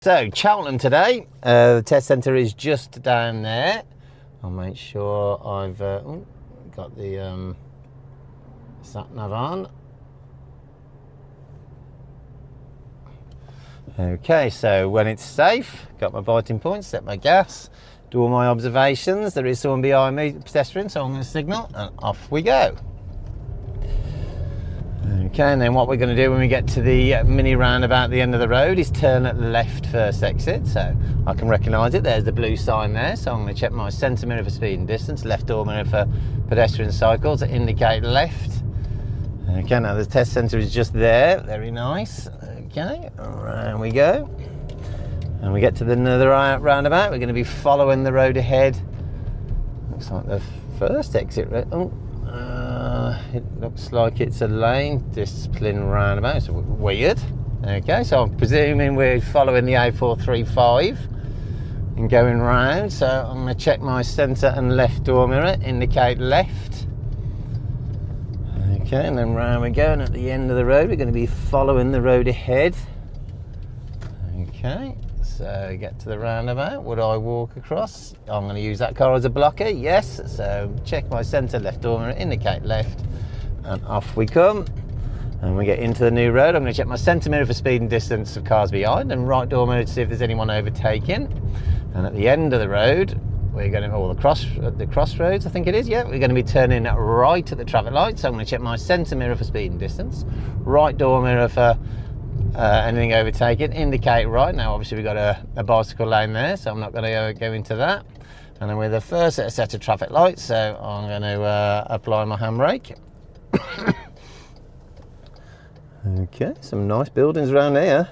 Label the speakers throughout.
Speaker 1: So, Cheltenham today, the test centre is just down there. I'll make sure I've got the sat-nav on. Okay, so when it's safe, got my biting point, set my gas, do all my observations. There is someone behind me, pedestrian, so I'm going to signal and off we go. Okay, and then what we're going to do when we get to the mini roundabout at the end of the road is turn at left first exit, so I can recognise it. There's the blue sign there, so I'm going to check my centre mirror for speed and distance, left door mirror for pedestrian cycles to indicate left. Okay, now the test centre is just there, very nice. Okay, around we go. And we get to another roundabout, we're going to be following the road ahead. Looks like the first exit, it looks like it's a lane discipline roundabout. It's weird. Okay, so I'm presuming we're following the A435 and going round. So I'm going to check my centre and left door mirror, indicate left. Okay, and then round we go, and at the end of the road we're going to be following the road ahead. Okay, so get to the roundabout. Would I walk across? I'm going to use that car as a blocker, yes. So check my centre, left door mirror, indicate left, and off we come. And we get into the new road. I'm going to check my centre mirror for speed and distance of cars behind, and right door mirror to see if there's anyone overtaking. And at the end of the road, we're going to, the crossroads, I think it is, yeah. We're going to be turning right at the traffic light. So I'm going to check my centre mirror for speed and distance, right door mirror for anything overtaken, indicate right. Now obviously we've got a bicycle lane there, so I'm not going to go into that. And then we're the first set of traffic lights, so I'm going to apply my handbrake. Okay, some nice buildings around here.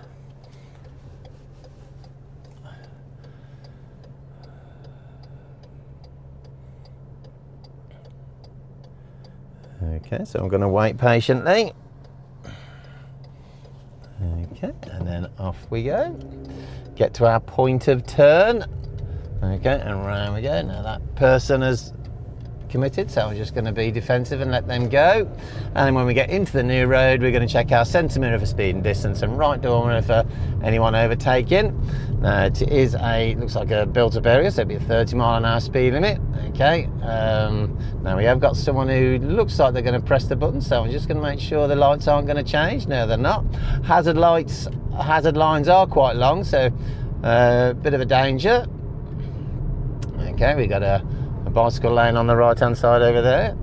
Speaker 1: Okay, so I'm going to wait patiently. Okay, and then off we go. Get to our point of turn. Okay, and round we go. Now that person has committed, so I'm just going to be defensive and let them go. And then when we get into the new road, we're going to check our centre mirror for speed and distance, and right door mirror for anyone overtaking. Now it is looks like a built-up area, so it'll be a 30-mile-an-hour speed limit. Okay, now we have got someone who looks like they're going to press the button, so I'm just going to make sure the lights aren't going to change. No, they're not. Hazard lines are quite long, so a bit of a danger. Okay, we got a bicycle lane on the right hand side over there.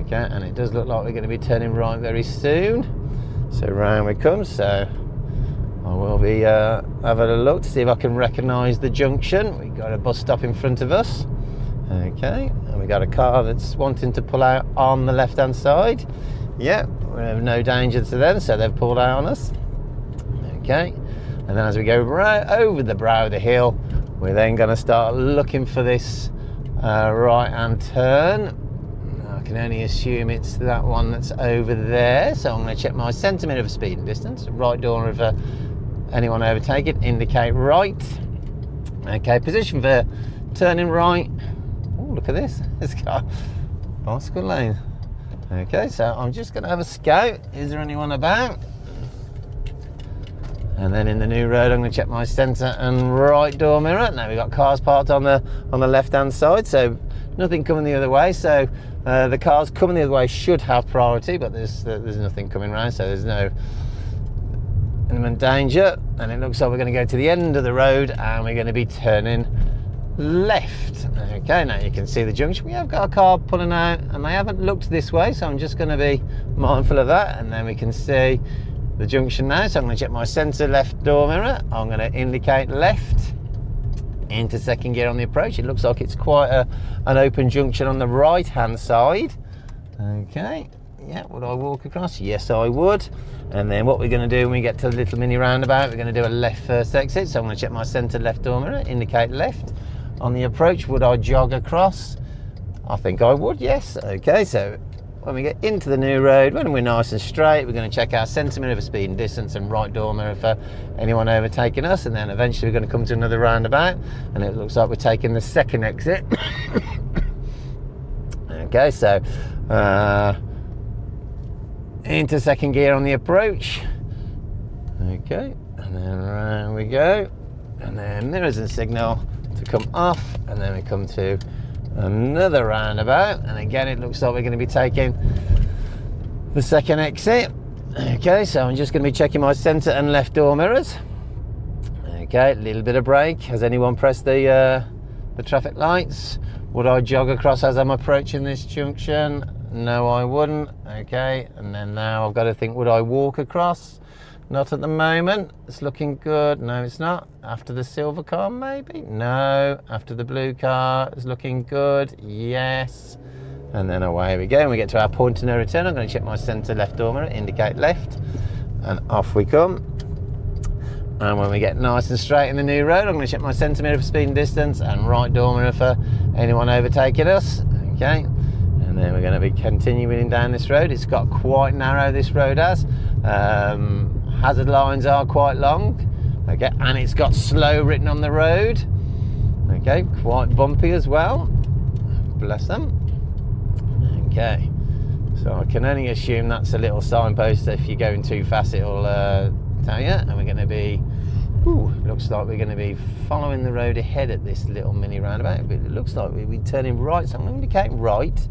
Speaker 1: Okay, and it does look like we're going to be turning right very soon, so round we come. So I will be having a look to see if I can recognise the junction. We've got a bus stop in front of us. Okay, and we got a car that's wanting to pull out on the left hand side. Yeah, we have no danger to them, so they've pulled out on us. Okay, and then as we go right over the brow of the hill, we're then going to start looking for this right hand turn. I can only assume it's that one that's over there, so I'm going to check my centre mirror for speed and distance, right door mirror for anyone overtaking, indicate right. Okay, position for turning right. Oh, look at this, it's got a bicycle lane. Okay, so I'm just going to have a scout. Is there anyone about? And then in the new road, I'm going to check my centre and right door mirror. Now we've got cars parked on the left hand side, so nothing coming the other way. So the cars coming the other way should have priority, but there's nothing coming around, so there's no imminent danger. And it looks like we're going to go to the end of the road, and we're going to be turning left. Okay, now you can see the junction. We have got a car pulling out, and they haven't looked this way, so I'm just going to be mindful of that. And then we can see the junction now, so I'm going to check my centre left door mirror. I'm going to indicate left into second gear on the approach. It looks like it's quite an open junction on the right hand side. Okay, yeah, would I walk across? Yes, I would. And then what we're going to do when we get to the little mini roundabout, we're going to do a left first exit. So I'm going to check my centre left door mirror, indicate left on the approach. Would I jog across? I think I would, yes. Okay, so when we get into the new road, when we're nice and straight, we're going to check our centre mirror for speed and distance, and right door mirror for anyone overtaking us. And then eventually we're going to come to another roundabout, and it looks like we're taking the second exit. Okay, so into second gear on the approach. Okay, and then round we go, and then mirrors and signal to come off, and then we come to another roundabout, and again it looks like we're going to be taking the second exit. Okay, so I'm just going to be checking my centre and left door mirrors. Okay, a little bit of brake. Has anyone pressed the traffic lights? Would I jog across as I'm approaching this junction? No, I wouldn't. Okay, and then now I've got to think, would I walk across? Not at the moment. It's looking good. No, it's not. After the silver car, maybe? No. After the blue car, it's looking good. Yes. And then away we go. And we get to our point of no return. I'm going to check my centre left door mirror, indicate left, and off we come. And when we get nice and straight in the new road, I'm going to check my centre mirror for speed and distance, and right door mirror for anyone overtaking us. Okay. And then we're going to be continuing down this road. It's got quite narrow, this road has. Hazard lines are quite long, okay, and it's got slow written on the road, okay, quite bumpy as well, bless them. Okay, so I can only assume that's a little signpost. If you're going too fast, it'll tell you. And we're going to be, looks like we're going to be following the road ahead at this little mini roundabout, but it looks like we're turning right, so I'm going to indicate right.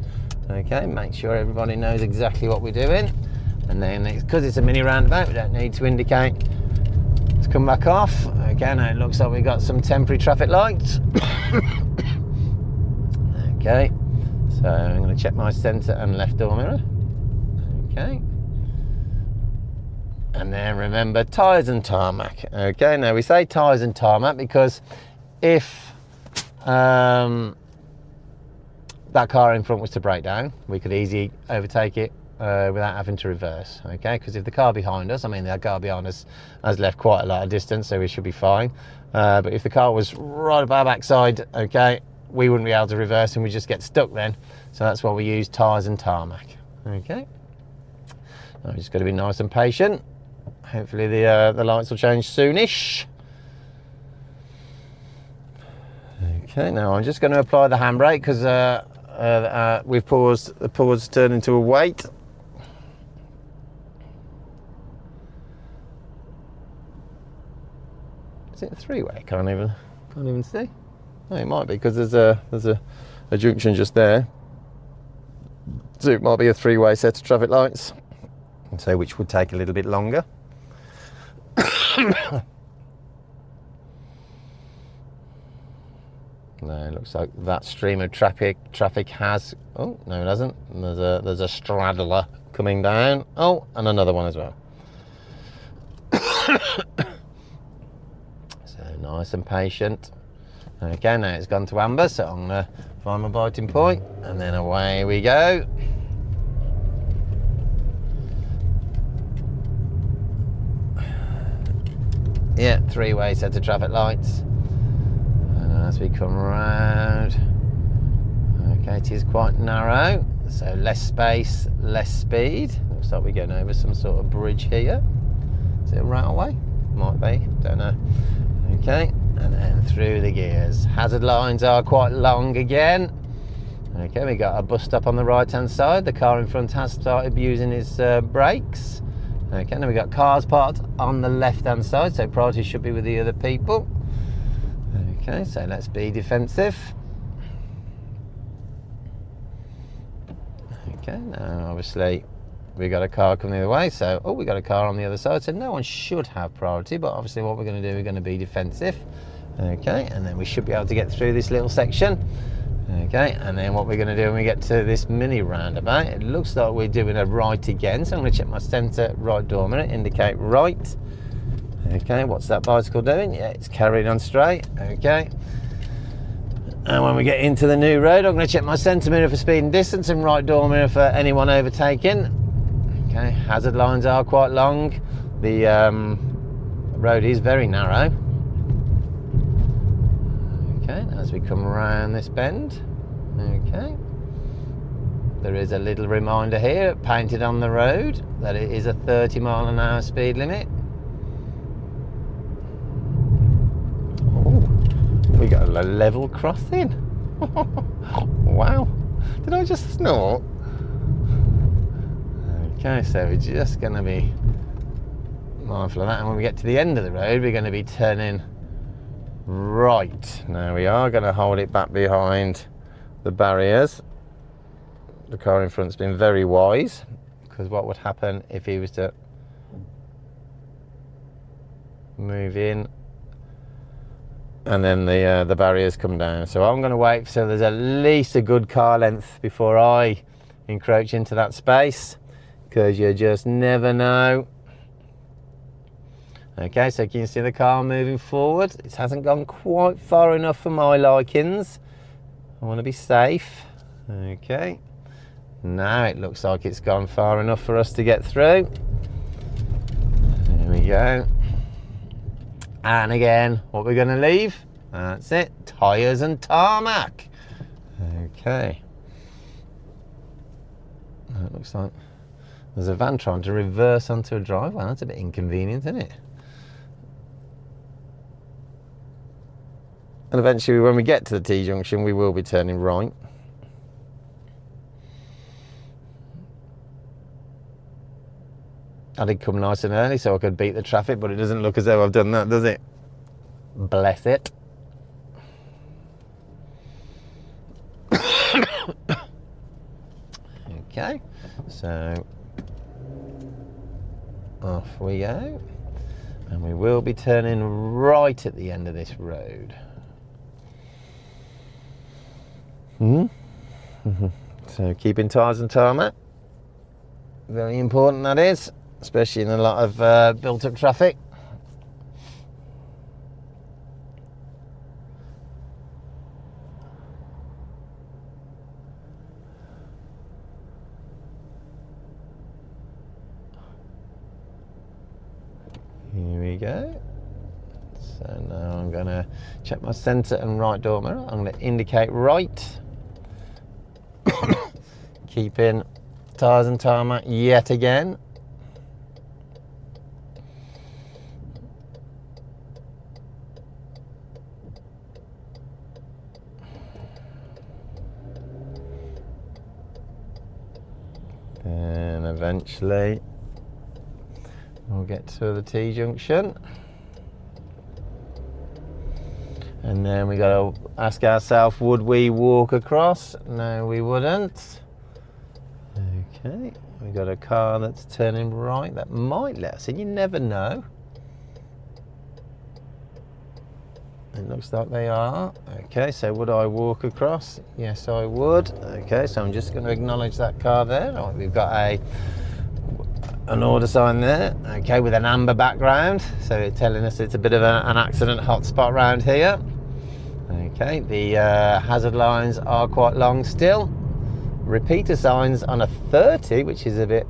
Speaker 1: Okay, make sure everybody knows exactly what we're doing. And then, because it's a mini roundabout, we don't need to indicate to come back off. Okay, now it looks like we've got some temporary traffic lights. Okay, so I'm going to check my centre and left door mirror. Okay. And then remember, tyres and tarmac. Okay, now we say tyres and tarmac because if that car in front was to break down, we could easily overtake it without having to reverse, okay? Because if the car behind us, the car behind us has left quite a lot of distance, so we should be fine. But if the car was right up our backside, okay, we wouldn't be able to reverse and we just get stuck then. So that's why we use tyres and tarmac, okay? I'm just going to be nice and patient. Hopefully the lights will change soonish. Okay, now I'm just going to apply the handbrake because we've paused. The pause turned into a wait. Is it a three-way? Can't even see. Oh, it might be because there's a junction just there. So it might be a three-way set of traffic lights. And so which would take a little bit longer. No, it looks like that stream of traffic has. Oh no, it hasn't. There's a straddler coming down. Oh, and another one as well. So nice and patient. Okay, now it's gone to amber, so I'm gonna find my biting point, and then away we go. Yeah, three-way set of traffic lights. And as we come around, okay, it is quite narrow, so less space, less speed. Looks like we're going over some sort of bridge here. Is it a railway? Might be, don't know. Okay, and then through the gears. Hazard lines are quite long again. Okay, we got a bus stop on the right-hand side. The car in front has started using his brakes. Okay, now we got cars parked on the left-hand side, so priority should be with the other people. Okay, so let's be defensive. Okay, now obviously we got a car coming the other way, so we got a car on the other side, so no one should have priority, but obviously what we're going to do, we're going to be defensive. Okay, and then we should be able to get through this little section. Okay, and then what we're going to do when we get to this mini roundabout, it looks like we're doing a right again, so I'm going to check my centre right door mirror, indicate right. Okay, what's that bicycle doing? Yeah, it's carrying on straight. Okay, and when we get into the new road, I'm going to check my centre mirror for speed and distance, and right door mirror for anyone overtaking. Okay, hazard lines are quite long. The road is very narrow. Okay, as we come around this bend, okay, there is a little reminder here painted on the road that it is a 30-mile-an-hour speed limit. Oh, we got a level crossing. Wow, did I just snort? Okay, so we're just going to be mindful of that. And when we get to the end of the road, we're going to be turning right. Now we are going to hold it back behind the barriers. The car in front's been very wise, because what would happen if he was to move in and then the barriers come down? So I'm going to wait so there's at least a good car length before I encroach into that space, because you just never know. Okay, so can you see the car moving forward? It hasn't gone quite far enough for my likings. I want to be safe. Okay, now it looks like it's gone far enough for us to get through. There we go. And again, what we're going to leave, that's it, tyres and tarmac. Okay. It looks like there's a van trying to reverse onto a driveway. That's a bit inconvenient, isn't it? And eventually, when we get to the T-junction, we will be turning right. I did come nice and early so I could beat the traffic, but it doesn't look as though I've done that, does it? Bless it. Okay, so off we go, and we will be turning right at the end of this road. So keeping tyres and tarmac, very important that is, especially in a lot of built up traffic. Here we go. So now I'm going to check my centre and right door mirror. I'm going to indicate right. Keeping tyres and tarmac yet again. Then eventually we'll get to the T-junction. And then we got to ask ourselves, would we walk across? No, we wouldn't. Okay, we got a car that's turning right. That might let us in, you never know. It looks like they are. Okay, so would I walk across? Yes, I would. Okay, so I'm just going to acknowledge that car there. Right, we've got an order sign there, okay, with an amber background, so it's telling us it's a bit of an accident hotspot around here. Okay, the hazard lines are quite long still. Repeater signs on a 30, which is a bit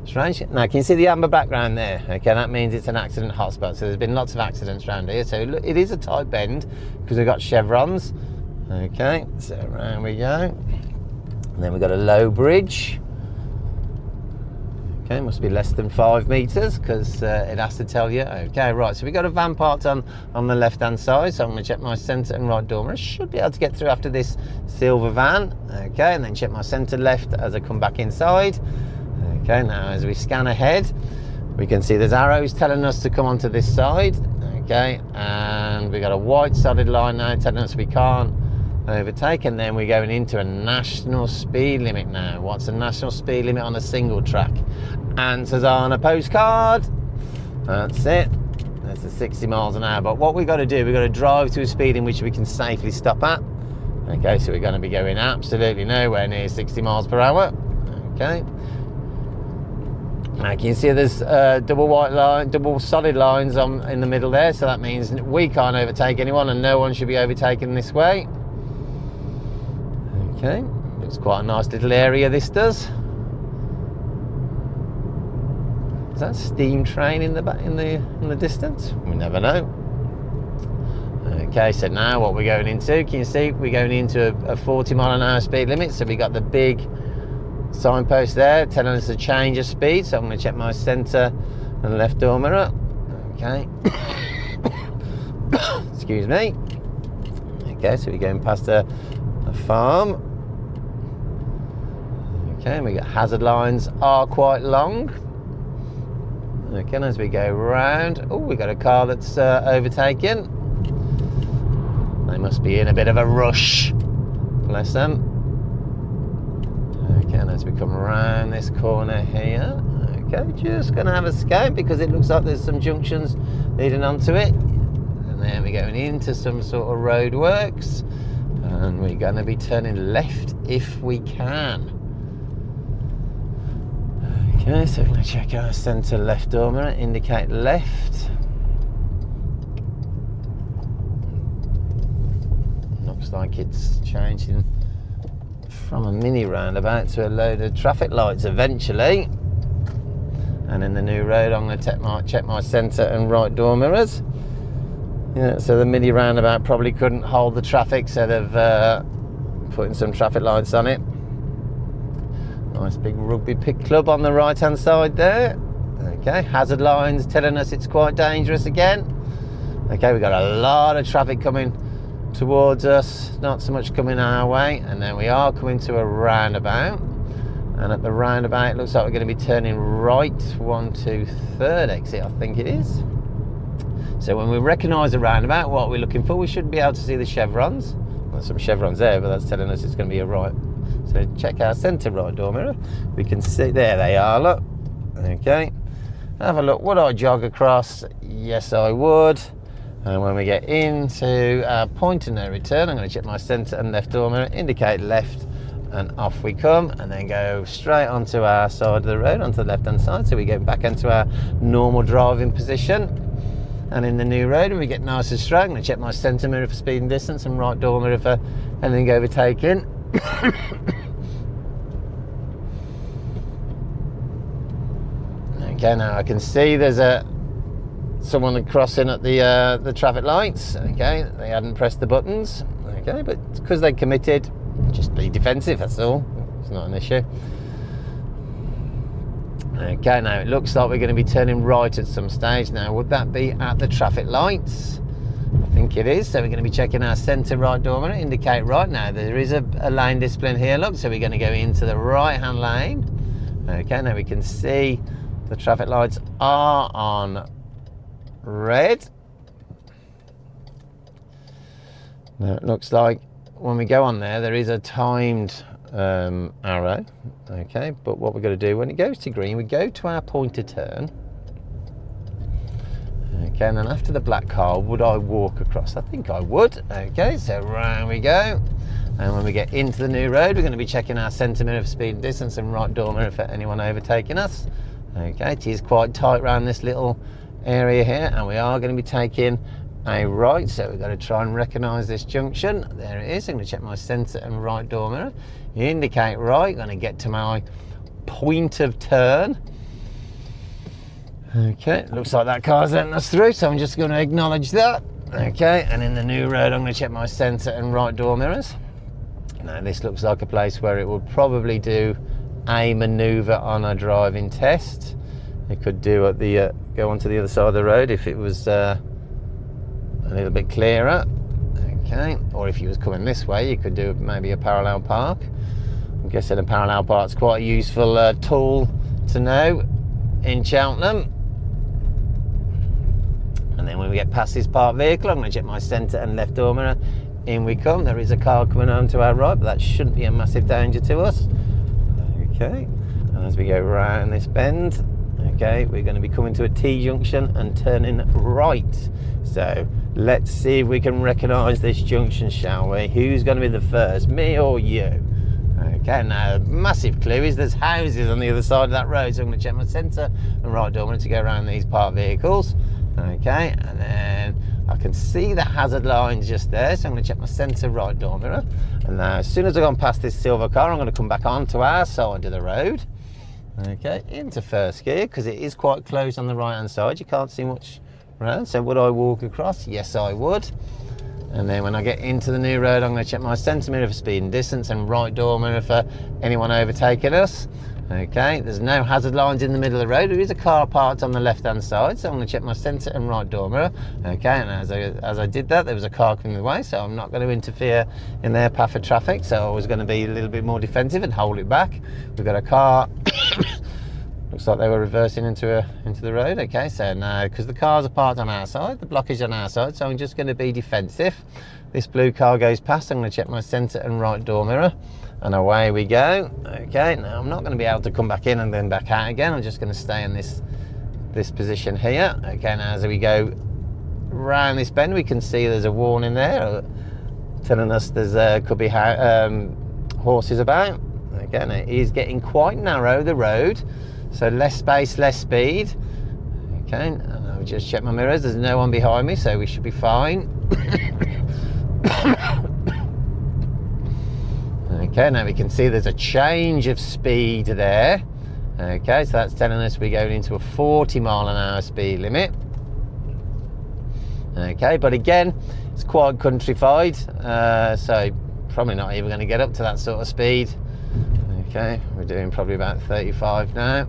Speaker 1: strange. Now, can you see the amber background there? Okay, that means it's an accident hotspot. So there's been lots of accidents around here. So look, it is a tight bend because we've got chevrons. Okay, so around we go. And then we've got a low bridge. Okay, must be less than 5 metres because it has to tell you. Okay, right, so we've got a van parked on the left-hand side, so I'm going to check my centre and right door mirror. I should be able to get through after this silver van. Okay, and then check my centre left as I come back inside. Okay, now as we scan ahead, we can see there's arrows telling us to come onto this side. Okay, and we've got a white solid line now telling us we can't overtake, and then we're going into a national speed limit now. What's a national speed limit on a single track? Answers on a postcard. That's it. That's a 60 miles an hour. But what we've got to do, we've got to drive to a speed in which we can safely stop at. Okay, so we're going to be going absolutely nowhere near 60 miles per hour. Okay. Now can you see there's double solid lines in the middle there, so that means we can't overtake anyone and no one should be overtaken this way. Okay, looks quite a nice little area this does. Is that a steam train in the distance? We never know. Okay, so now what we're going into, can you see we're going into a 40 mile an hour speed limit, so we got the big signpost there telling us to change of speed, so I'm going to check my centre and left door mirror. Okay. Excuse me. Okay, so we're going past a farm. Okay, and we got hazard lines are quite long. Okay, as we go round, oh, we've got a car that's overtaken. They must be in a bit of a rush. Bless them. Okay, and as we come around this corner here, okay, just going to have a scout because it looks like there's some junctions leading onto it. And then we're going into some sort of roadworks. And we're going to be turning left if we can. Okay, so we're going to check our centre left door mirror, indicate left. Looks like it's changing from a mini roundabout to a load of traffic lights eventually. And in the new road, I'm going to check my centre and right door mirrors. Yeah, so the mini roundabout probably couldn't hold the traffic, so they've putting some traffic lights on it. Nice big rugby pick club on the right hand side there. Okay, hazard lines telling us it's quite dangerous again. Okay, we've got a lot of traffic coming towards us, not so much coming our way, and then we are coming to a roundabout, and at the roundabout it looks like we're going to be turning right, 1, 2, 3rd exit, I think it is. So when we recognise a roundabout, what we're looking for, we should be able to see the chevrons. Well, there's some chevrons there, but that's telling us it's going to be a right. So check our centre right door mirror. We can see, there they are, look. Okay, have a look. Would I jog across? Yes, I would. And when we get into our point of no return, I'm going to check my centre and left door mirror, indicate left, and off we come, and then go straight onto our side of the road, onto the left hand side. So we go back into our normal driving position. And in the new road, when we get nice and straight, I'm going to check my centre mirror for speed and distance, and right door mirror for anything overtaken. Okay, now I can see there's someone crossing at the traffic lights. Okay, they hadn't pressed the buttons. Okay, but because they committed, just be defensive, that's all. It's not an issue. Okay, now it looks like we're going to be turning right at some stage. Now, would that be at the traffic lights? I think it is. So we're going to be checking our centre right door mirror, indicate right. Now there is a lane discipline here, look, so we're going to go into the right hand lane. Okay, now we can see the traffic lights are on red. Now it looks like when we go on there is a timed arrow. Okay, but what we're going to do when it goes to green, we go to our point of turn. Okay, and then after the black car, would I walk across? I think I would. Okay, so round we go. And when we get into the new road, we're going to be checking our centre mirror for speed and distance, and right door mirror for anyone overtaking us. Okay, it is quite tight around this little area here, and we are going to be taking a right, so we've got to try and recognise this junction. There it is. I'm going to check my centre and right door mirror. Indicate right. Going to get to my point of turn. Okay, looks like that car's letting us through, so I'm just going to acknowledge that. Okay, and in the new road, I'm going to check my centre and right door mirrors. Now, this looks like a place where it would probably do a manoeuvre on a driving test. It could do at the go onto the other side of the road if it was a little bit clearer. Okay, or if you was coming this way, you could do maybe a parallel park. I'm guessing a parallel park's quite a useful tool to know in Cheltenham. And then when we get past this parked vehicle, I'm going to check my centre and left door mirror. In we come. There is a car coming on to our right, but that shouldn't be a massive danger to us. Okay, and as we go round this bend, okay, we're going to be coming to a T-junction and turning right. So let's see if we can recognise this junction, shall we? Who's going to be the first, me or you? Okay, now massive clue is there's houses on the other side of that road, so I'm going to check my centre and right door mirror to go around these parked vehicles. Okay, and then I can see the hazard lines just there, so I'm going to check my centre right door mirror. And now as soon as I've gone past this silver car, I'm going to come back onto our side of the road. Okay, into first gear, because it is quite close on the right hand side, you can't see much around. So would I walk across? Yes, I would. And then when I get into the new road, I'm going to check my centre mirror for speed and distance, and right door mirror for anyone overtaking us. Okay, there's no hazard lines in the middle of the road. There is a car parked on the left hand side, so I'm going to check my centre and right door mirror. Okay, and as I did that, there was a car coming the way, so I'm not going to interfere in their path of traffic, so I was going to be a little bit more defensive and hold it back. We've got a car Looks like they were reversing into the road. Okay, so now, because the cars are parked on our side, the blockage on our side, so I'm just going to be defensive. This blue car goes past, I'm going to check my centre and right door mirror, and away we go. Okay, now I'm not going to be able to come back in and then back out again. I'm just going to stay in this position here. Okay, now as we go round this bend, we can see there's a warning there telling us there's could be horses about. Okay, and it is getting quite narrow, the road, so less space, less speed. Okay, and I'll just check my mirrors. There's no one behind me, so we should be fine. Okay, now we can see there's a change of speed there. Okay, so that's telling us we're going into a 40-mile-an-hour speed limit. Okay, but again, it's quite countrified, so probably not even going to get up to that sort of speed. Okay, we're doing probably about 35 now,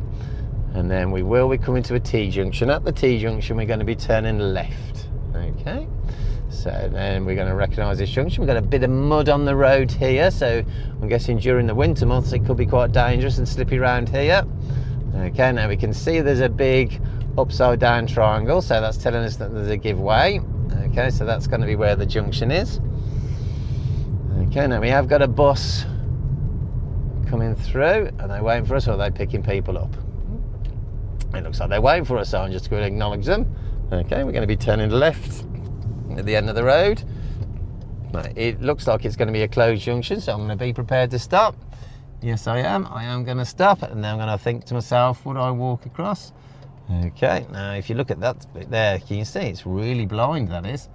Speaker 1: and then we will be coming to a T-junction. At the T-junction, we're going to be turning left. Okay, so then we're going to recognise this junction. We've got a bit of mud on the road here, so I'm guessing during the winter months it could be quite dangerous and slippy around here. Okay, now we can see there's a big upside down triangle, so that's telling us that there's a give way. Okay, so that's going to be where the junction is. Okay, now we have got a bus coming through, and they're waiting for us, or are they picking people up? It looks like they're waiting for us, so I'm just going to acknowledge them. Okay, we're going to be turning left at the end of the road. It looks like it's going to be a closed junction, so I'm going to be prepared to stop. Yes, I am going to stop, and then I'm going to think to myself, would I walk across? Okay, now if you look at that bit there, can you see it's really blind, that is.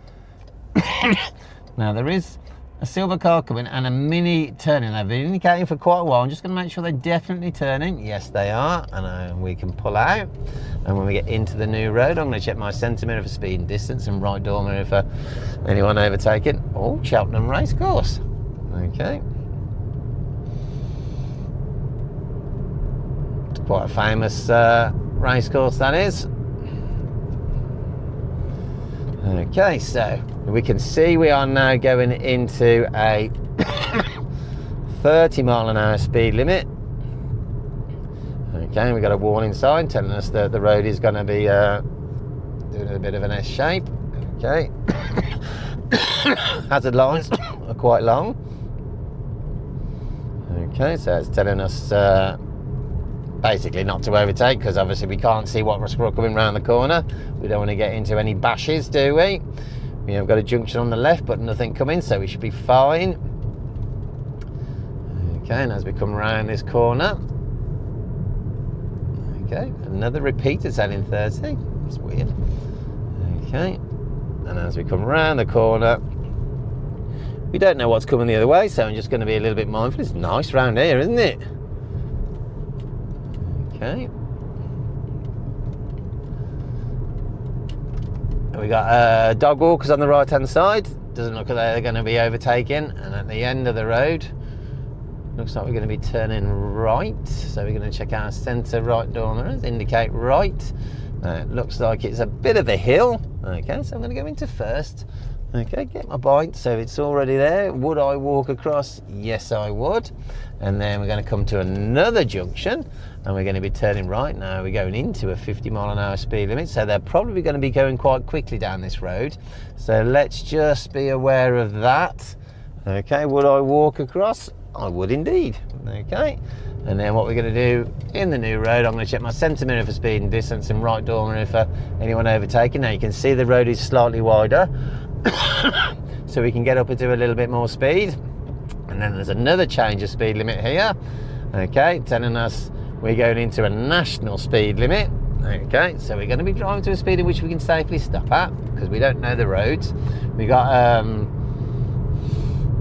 Speaker 1: Now there is a silver car coming and a mini turning. They've been indicating for quite a while. I'm just going to make sure they're definitely turning. Yes, they are, and we can pull out. And when we get into the new road, I'm going to check my centre mirror for speed and distance, and right door mirror for anyone overtaking. Oh, Cheltenham Racecourse. Okay. It's quite a famous racecourse, that is. Okay, so we can see we are now going into a 30-mile-an-hour speed limit. Okay, we've got a warning sign telling us that the road is going to be doing a bit of an S shape. Okay. Hazard lines are quite long. Okay, so it's telling us basically not to overtake, because obviously we can't see what's coming round the corner. We don't want to get into any bashes, do we? We have got a junction on the left, but nothing coming, so we should be fine. Okay, and as we come around this corner, okay, another repeater telling 30. That's weird. Okay, and as we come around the corner, we don't know what's coming the other way, so I'm just going to be a little bit mindful. It's nice round here, isn't it? Okay. We got dog walkers on the right hand side. Doesn't look like they're going to be overtaking. And at the end of the road, looks like we're going to be turning right. So we're going to check our centre right door mirrors, indicate right. It looks like it's a bit of a hill. Okay, so I'm going to go into first. Okay, get my bite, so it's already there. Would I walk across? Yes, I would. And then we're going to come to another junction, and we're going to be turning right. Now we're going into a 50-mile-an-hour speed limit, so they're probably going to be going quite quickly down this road. So let's just be aware of that. Okay, would I walk across? I would indeed. Okay, and then what we're going to do in the new road, I'm going to check my centre mirror for speed and distance, and right door mirror for anyone overtaking. Now you can see the road is slightly wider, so we can get up into a little bit more speed. And then there's another change of speed limit here. Okay, telling us we're going into a national speed limit. Okay, so we're going to be driving to a speed in which we can safely stop at, because we don't know the roads. We got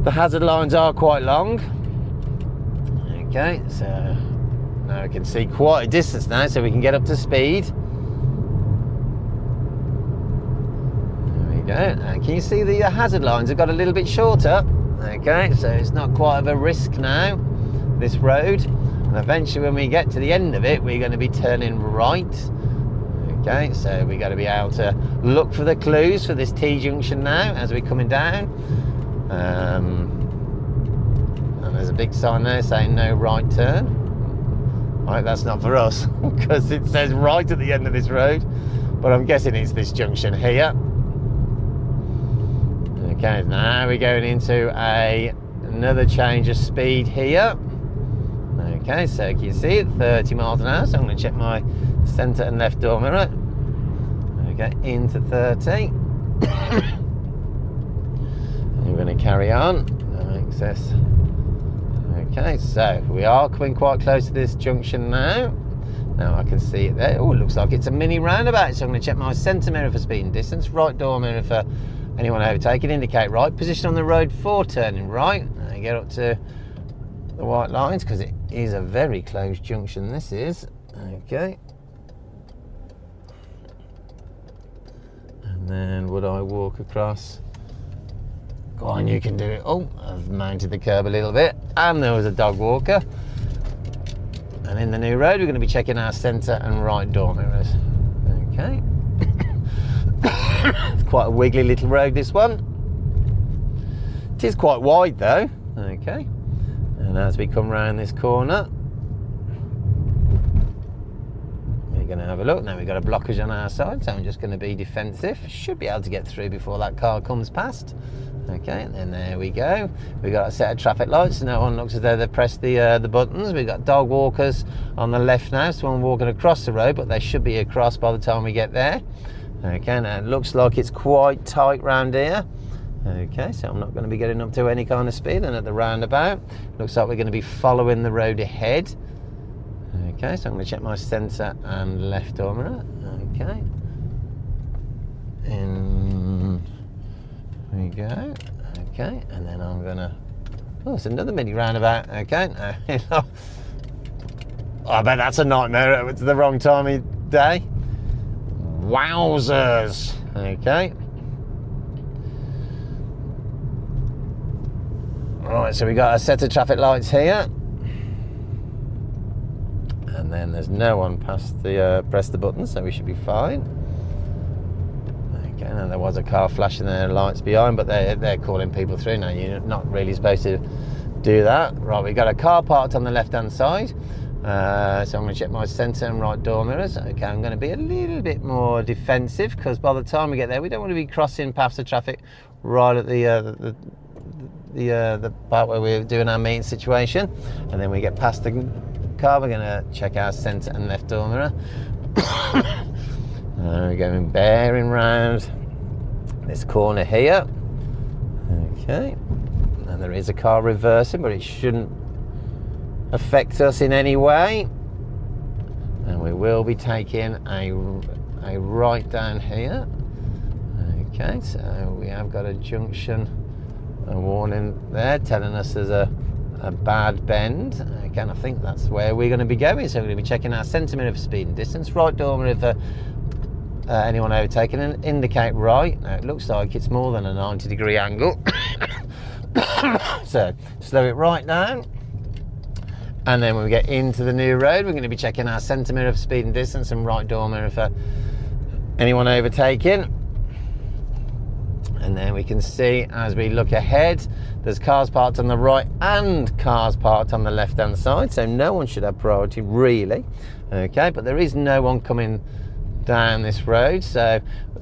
Speaker 1: the hazard lines are quite long. Okay, so now we can see quite a distance now, so we can get up to speed. And can you see the hazard lines have got a little bit shorter? Okay, so it's not quite of a risk now, this road. And eventually when we get to the end of it, we're going to be turning right. Okay, so we're going to be able to look for the clues for this T-junction now as we're coming down. And there's a big sign there saying no right turn. Right, that's not for us because it says right at the end of this road, but I'm guessing it's this junction here. Okay, now we're going into another change of speed here. Okay, so you can see it, 30 miles an hour, so I'm going to check my centre and left door mirror. Okay, into 30. And we're going to carry on. That makes sense. Okay, so we are coming quite close to this junction now. Now I can see it there. Oh, it looks like it's a mini roundabout, so I'm going to check my centre mirror for speed and distance, right door mirror for anyone overtaking, indicate right, position on the road for turning right, and get up to the white lines because it is a very close junction, this is. Okay. And then would I walk across? Go on, you can do it. Oh, I've mounted the curb a little bit, and there was a dog walker. And in the new road, we're going to be checking our centre and right door mirrors. Okay. It's quite a wiggly little road, this one. It is quite wide though. Okay. And as we come round this corner, we're going to have a look. Now we've got a blockage on our side, so I'm just going to be defensive. Should be able to get through before that car comes past. Okay, and then there we go. We've got a set of traffic lights. No one looks as though they've pressed the buttons. We've got dog walkers on the left now, someone walking across the road, but they should be across by the time we get there. Okay, now it looks like it's quite tight round here. Okay, so I'm not going to be getting up to any kind of speed. And at the roundabout, looks like we're going to be following the road ahead. Okay, so I'm going to check my centre and left door mirror. Okay. In we go. Okay, and then I'm going to... Oh, it's another mini roundabout. Okay, now, oh, I bet that's a nightmare. It's the wrong time of day. Wowzers. Okay. Right, so we got a set of traffic lights here. And then there's no one past the press the button, so we should be fine. Okay, and there was a car flashing their lights behind, but they're calling people through now. You're not really supposed to do that. Right, we've got a car parked on the left-hand side. So I'm going to check my centre and right door mirrors. Okay, I'm going to be a little bit more defensive because by the time we get there, we don't want to be crossing paths of traffic right at the part where we're doing our meeting situation. And then we get past the car, we're going to check our centre and left door mirror. We're going bearing round this corner here. Okay, and there is a car reversing, but it shouldn't affect us in any way. And we will be taking a right down here. Okay, so we have got a junction, a warning there telling us there's a bad bend. Okay, and I think that's where we're going to be going. So we're going to be checking our centre mirror for speed and distance, right door mirror for anyone overtaking, and indicate right. Now it looks like it's more than a 90-degree angle. So slow it right down. And then when we get into the new road, we're going to be checking our centre mirror for speed and distance and right door mirror for anyone overtaking. And then we can see as we look ahead, there's cars parked on the right and cars parked on the left hand side, so no one should have priority really. Okay, but there is no one coming down this road, so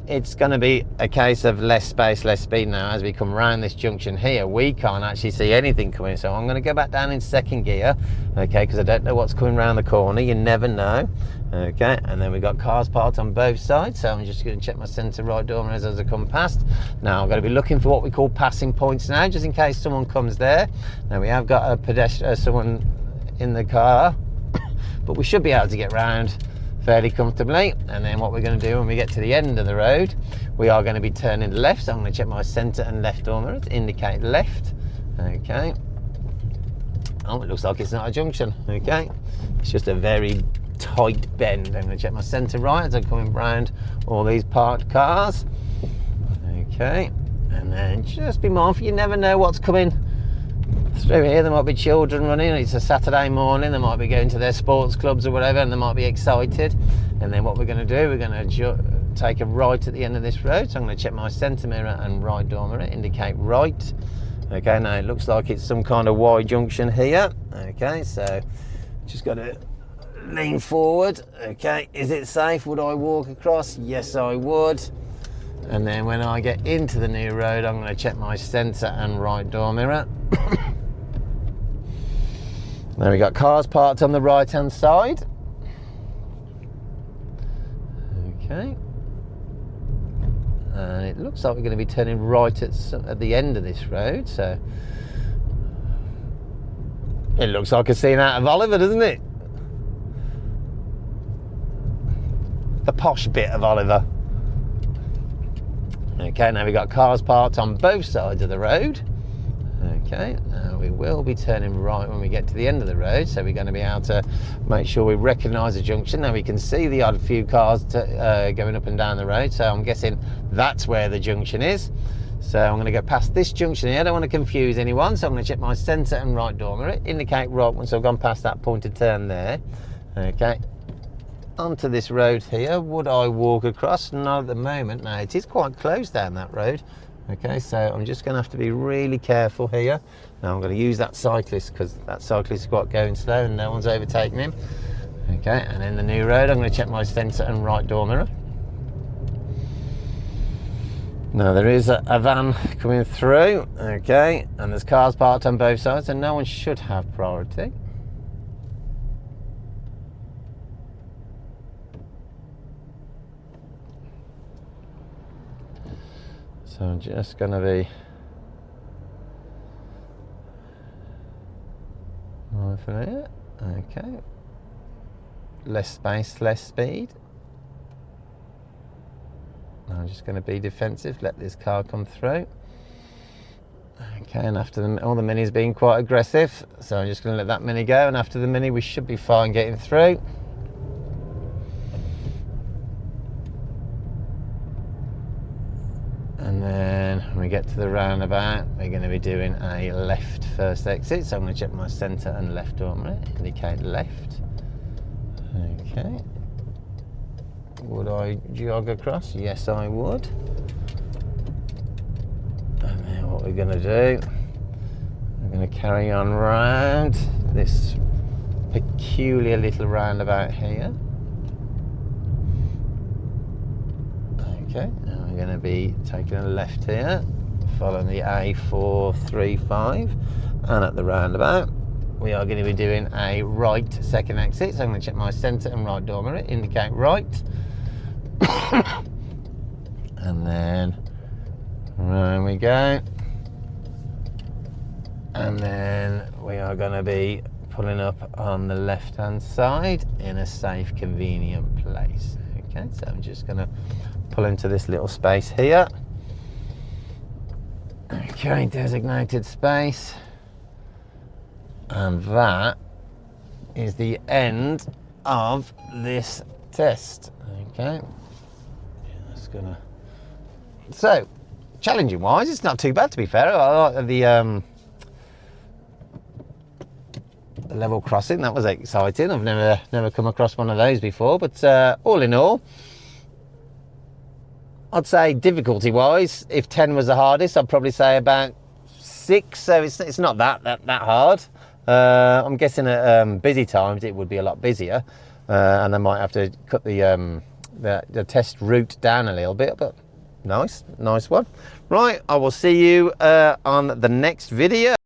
Speaker 1: it's going to be a case of less space, less speed. Now as we come around this junction here, we can't actually see anything coming, so I'm going to go back down in second gear, okay, because I don't know what's coming around the corner. You never know. Okay, and then we've got cars parked on both sides, so I'm just going to check my centre right door mirrors as I come past. Now I'm going to be looking for what we call passing points now, just in case someone comes there. Now we have got a pedestrian, someone in the car, but we should be able to get round fairly comfortably. And then what we're going to do when we get to the end of the road, we are going to be turning left, so I'm going to check my centre and left door mirrors, indicate left. Okay. Oh, it looks like it's not a junction. Okay, it's just a very tight bend. I'm going to check my centre right as I'm coming round all these parked cars. Okay, and then just be mindful, you never know what's coming through here. There might be children running, it's a Saturday morning, they might be going to their sports clubs or whatever, and they might be excited. And then what we're going to do, we're going to take a right at the end of this road, so I'm going to check my centre mirror and right door mirror, indicate right. Okay, now it looks like it's some kind of Y junction here. Okay, so just got to lean forward. Okay, is it safe? Would I walk across? Yes, I would. And then when I get into the new road, I'm going to check my centre and right door mirror. Now we got cars parked on the right hand side. Okay. And it looks like we're going to be turning right at the end of this road, so it looks like a scene out of Oliver, doesn't it? The posh bit of Oliver. Okay, now we've got cars parked on both sides of the road. Okay, now we will be turning right when we get to the end of the road, so we're going to be able to make sure we recognise the junction. Now we can see the odd few cars going up and down the road, so I'm guessing that's where the junction is. So I'm going to go past this junction here. I don't want to confuse anyone, so I'm going to check my centre and right door mirror, indicate right once I've gone past that pointed turn there. Okay, onto this road here. Would I walk across? Not at the moment. Now it is quite close down that road. Okay, so I'm just going to have to be really careful here. Now I'm going to use that cyclist because that cyclist is quite going slow and no one's overtaking him. Okay, and in the new road I'm going to check my centre and right door mirror. Now there is a van coming through, okay, and there's cars parked on both sides and no one should have priority. So I'm just going to be mindful here. Okay. Less space, less speed. I'm just going to be defensive, let this car come through. Okay, and after all the Mini's being quite aggressive, so I'm just going to let that Mini go, and after the Mini we should be fine getting through. And then when we get to the roundabout, we're going to be doing a left first exit. So I'm going to check my centre and left door mirror, indicate left. Okay. Would I jog across? Yes, I would. And then what we're going to do, we're going to carry on round this peculiar little roundabout here. Okay, now we're going to be taking a left here, following the A435, and at the roundabout we are going to be doing a right second exit. So I'm going to check my centre and right door mirror, indicate right, and then round we go, and then we are going to be pulling up on the left hand side in a safe, convenient place. Okay, so I'm just going to pull into this little space here. Okay, designated space. And that is the end of this test. Okay. Just gonna. So, challenging wise, it's not too bad to be fair. I like the level crossing. That was exciting. I've never come across one of those before. But all in all, I'd say difficulty-wise, if 10 was the hardest, I'd probably say about 6. So it's not that hard. I'm guessing at busy times it would be a lot busier, and they might have to cut the test route down a little bit. But nice one. Right, I will see you on the next video.